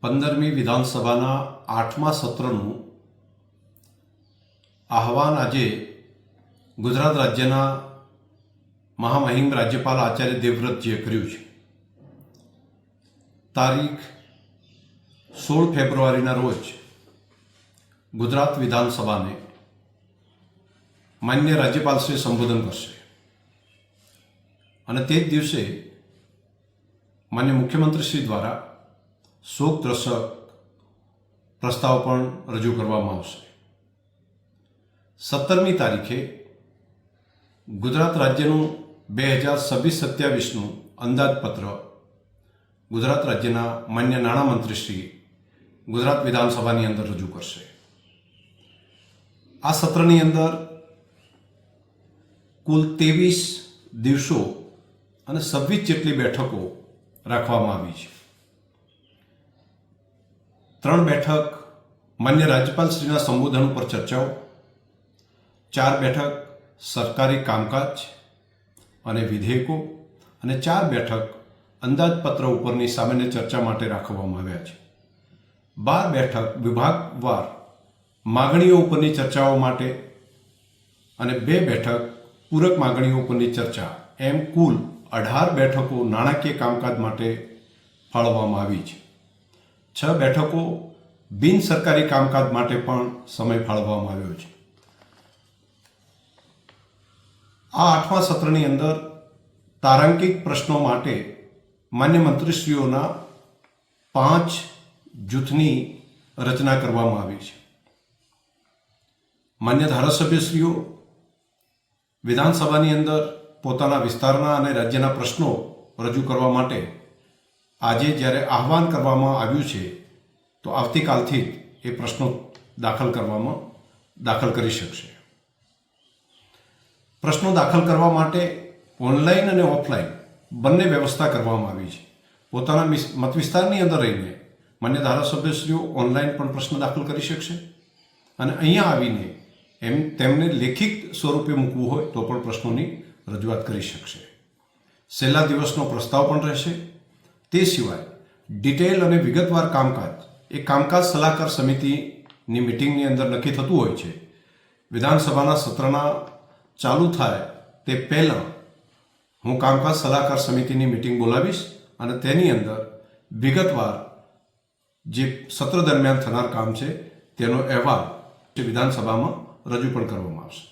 15મી વિધાનસભાના 8મા સત્રનું આહવાન આજે ગુજરાત રાજ્યના મહામહિમ રાજ્યપાલ આચાર્ય દેવવ્રતજીએ કર્યું છે. તારીખ 16 ફેબ્રુઆરીના રોજ ગુજરાત વિધાનસભાને માન્ય રાજ્યપાલશ્રી સંબોધન કરશે અને તે જ દિવસે માન્ય મુખ્યમંત્રીશ્રી દ્વારા શોકદ્રસ્ક પ્રસ્તાવ પણ રજૂ કરવામાં આવશે. 17મી તારીખે ગુજરાત રાજ્યનું 2026-27નું અંદાજપત્ર ગુજરાત રાજ્યના માન્ય નાણામંત્રીશ્રી ગુજરાત વિધાનસભાની અંદર રજૂ કરશે. આ સત્રની અંદર કુલ 23 દિવસો અને 26 જેટલી બેઠકો રાખવામાં આવી છે. 3 બેઠક માન્ય રાજ્યપાલશ્રીના સંબોધન ઉપર ચર્ચાઓ, 4 બેઠક સરકારી કામકાજ અને વિધેયકો અને 4 બેઠક અંદાજપત્ર ઉપરની સામાન્ય ચર્ચા માટે રાખવામાં આવ્યા છે. 12 બેઠક વિભાગવાર માગણીઓ ઉપરની ચર્ચાઓ માટે અને 2 બેઠક પૂરક માગણીઓ ઉપરની ચર્ચા, એમ કુલ 18 બેઠકો નાણાકીય કામકાજ માટે ફાળવવામાં આવી છે. 6 બેઠકો બિન સરકારી કામકાજ માટે પણ સમય ફાળવવામાં આવ્યો છે. આ 8મા સત્રની અંદર તારાંકિક પ્રશ્નો માટે માન્ય મંત્રીશ્રીઓના 5 જૂથની રચના કરવામાં આવી છે. માન્ય ધારાસભ્યશ્રીઓ વિધાનસભાની અંદર પોતાના વિસ્તારના અને રાજ્યના પ્રશ્નો રજૂ કરવા માટે આજે જ્યારે આહવાન કરવામાં આવ્યું છે તો આવતીકાલથી જ એ પ્રશ્નો દાખલ કરી શકશે. પ્રશ્નો દાખલ કરવા માટે ઓનલાઈન અને ઓફલાઈન બંને વ્યવસ્થા કરવામાં આવી છે. પોતાના મત વિસ્તારની અંદર રહીને માન્ય ધારાસભ્યશ્રીઓ ઓનલાઈન પણ પ્રશ્ન દાખલ કરી શકશે અને અહીંયા આવીને તેમને લેખિત સ્વરૂપે મૂકવું હોય તો પણ પ્રશ્નોની રજૂઆત કરી શકશે. છેલ્લા દિવસનો પ્રસ્તાવ પણ રહેશે. તે સિવાય ડિટેલ અને વિગતવાર કામકાજ એ કામકાજ સલાહકાર સમિતિની મિટિંગની અંદર નક્કી થતું હોય છે. વિધાનસભાના સત્રના ચાલુ થાય તે પહેલાં હું કામકાજ સલાહકાર સમિતિની મિટિંગ બોલાવીશ અને તેની અંદર વિગતવાર જે સત્ર દરમિયાન થનાર કામ છે તેનો અહેવાલ વિધાનસભામાં રજૂ પણ કરવામાં આવશે.